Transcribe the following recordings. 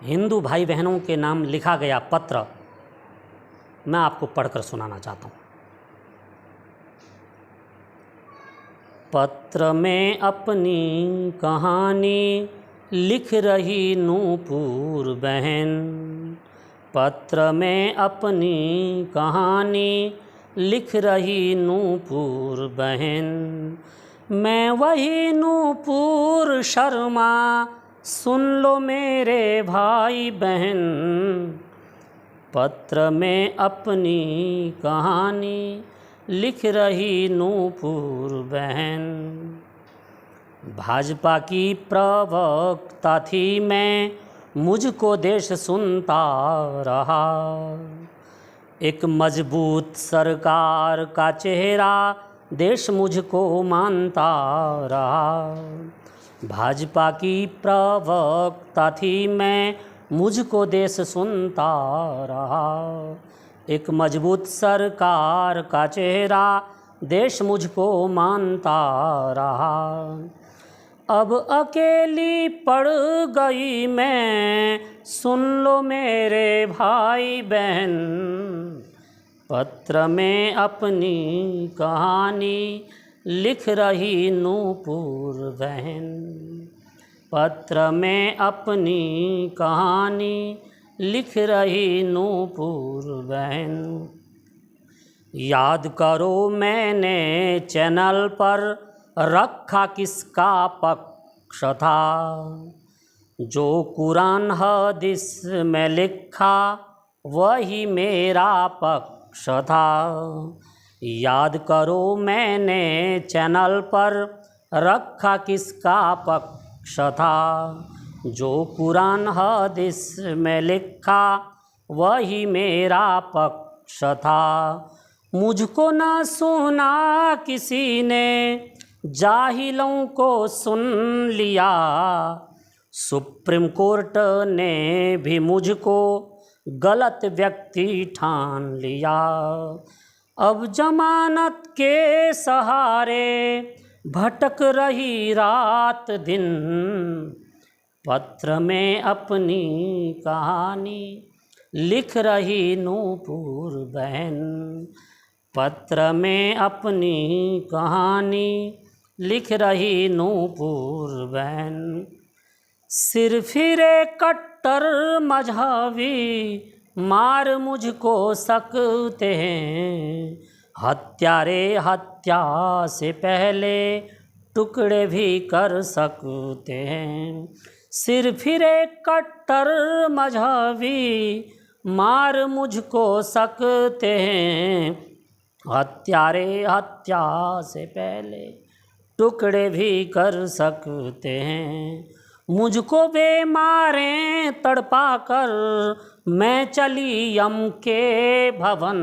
हिंदू भाई बहनों के नाम लिखा गया पत्र मैं आपको पढ़कर सुनाना चाहता हूँ। पत्र में अपनी कहानी लिख रही नूपुर बहन, पत्र में अपनी कहानी लिख रही नूपुर बहन। मैं वही नूपुर शर्मा, सुन लो मेरे भाई बहन, पत्र में अपनी कहानी लिख रही नूपुर बहन। भाजपा की प्रवक्ता थी मैं, मुझको देश सुनता रहा, एक मजबूत सरकार का चेहरा देश मुझको मानता रहा। भाजपा की प्रवक्ता थी मैं, मुझको देश सुनता रहा, एक मजबूत सरकार का चेहरा देश मुझको मानता रहा। अब अकेली पड़ गई मैं, सुन लो मेरे भाई बहन, पत्र में अपनी कहानी लिख रही नूपुर बहन, पत्र में अपनी कहानी लिख रही नूपुर बहन। याद करो मैंने चैनल पर रखा किसका पक्ष था, जो कुरान हदीस में लिखा वही मेरा पक्ष था। याद करो मैंने चैनल पर रखा किसका पक्ष था, जो कुरान हदीस में लिखा वही मेरा पक्ष था। मुझको ना सुना किसी ने, जाहिलों को सुन लिया, सुप्रीम कोर्ट ने भी मुझको गलत व्यक्ति ठान लिया। अब जमानत के सहारे भटक रही रात दिन, पत्र में अपनी कहानी लिख रही नूपुर बहन, पत्र में अपनी कहानी लिख रही नूपुर बहन। सिर फिरे कट्टर मजहबी मार मुझको सकते हैं, हत्यारे हत्या से पहले टुकड़े भी कर सकते हैं। सिर फिरे कट्टर मजहबी मार मुझको सकते हैं, हत्यारे हत्या से पहले टुकड़े भी कर सकते हैं। मुझको बेमारे तड़पा कर मैं चली यम के भवन,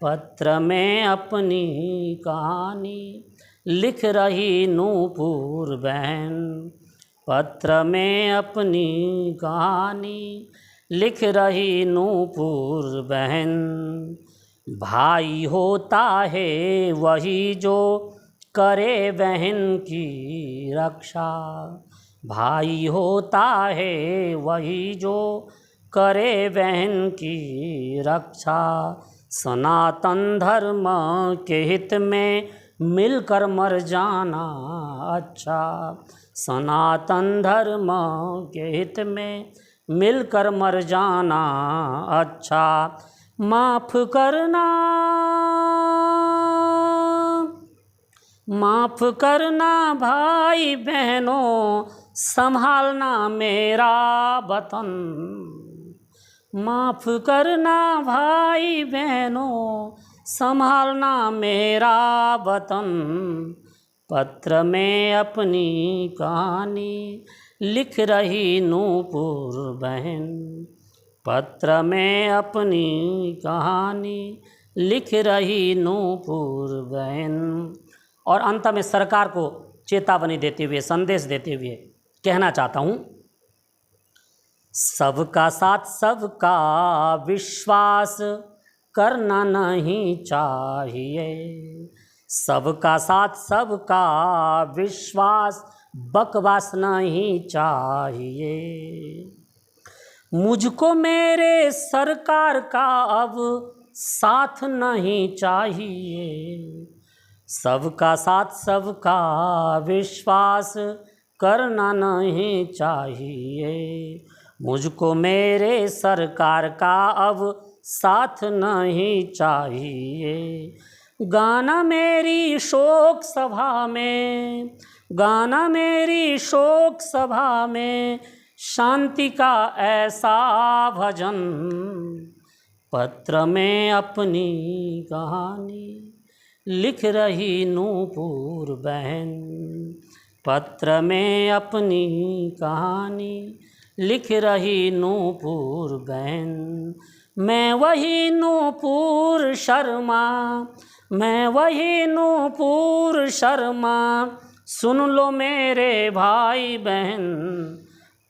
पत्र में अपनी कहानी लिख रही नूपुर बहन, पत्र में अपनी कहानी लिख रही नूपुर बहन। भाई होता है वही जो करे बहन की रक्षा, भाई होता है वही जो करे बहन की रक्षा। सनातन धर्म के हित में मिलकर मर जाना अच्छा, सनातन धर्म के हित में मिलकर मर जाना अच्छा। माफ़ करना, माफ़ करना भाई बहनों, संभालना मेरा वतन, माफ़ करना भाई बहनों, संभालना मेरा वतन। पत्र में अपनी कहानी लिख रही नूपुर बहन, पत्र में अपनी कहानी लिख रही नूपुर बहन। और अंत में सरकार को चेतावनी देते हुए, संदेश देते हुए कहना चाहता हूँ, सबका साथ सबका विश्वास करना नहीं चाहिए, सबका साथ सबका विश्वास बकवास नहीं चाहिए। मुझको मेरे सरकार का अब साथ नहीं चाहिए, सबका साथ सबका विश्वास करना नहीं चाहिए। मुझको मेरे सरकार का अब साथ नहीं चाहिए। गाना मेरी शोक सभा में, गाना मेरी शोक सभा में शांति का ऐसा भजन, पत्र में अपनी कहानी लिख रही नूपुर बहन, पत्र में अपनी कहानी लिख रही नूपुर बहन। मैं वही नूपुर शर्मा, मैं वही नूपुर शर्मा, सुन लो मेरे भाई बहन,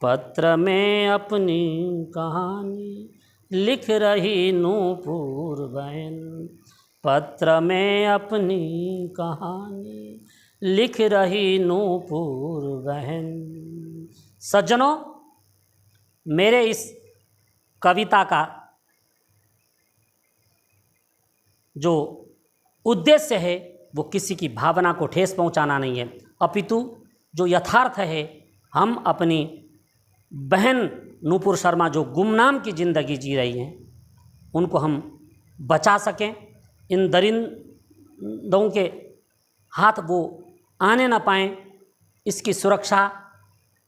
पत्र में अपनी कहानी लिख रही नूपुर बहन, पत्र में अपनी कहानी लिख रही नूपुर बहन। सज्जनों, मेरे इस कविता का जो उद्देश्य है वो किसी की भावना को ठेस पहुंचाना नहीं है, अपितु जो यथार्थ है, हम अपनी बहन नूपुर शर्मा जो गुमनाम की ज़िंदगी जी रही हैं उनको हम बचा सकें, इन दरिंदों के हाथ वो आने न पाएँ, इसकी सुरक्षा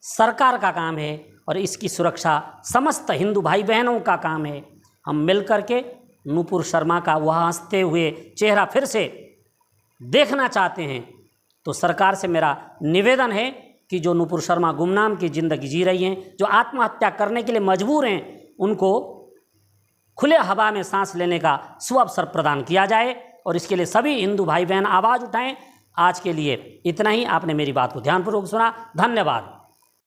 सरकार का काम है और इसकी सुरक्षा समस्त हिंदू भाई बहनों का काम है। हम मिल कर के नूपुर शर्मा का वह हंसते हुए चेहरा फिर से देखना चाहते हैं। तो सरकार से मेरा निवेदन है कि जो नूपुर शर्मा गुमनाम की ज़िंदगी जी रही हैं, जो आत्महत्या करने के लिए मजबूर हैं, उनको खुले हवा में सांस लेने का सुअवसर प्रदान किया जाए और इसके लिए सभी हिंदू भाई बहन आवाज़ उठाएं। आज के लिए इतना ही। आपने मेरी बात को ध्यानपूर्वक सुना, धन्यवाद।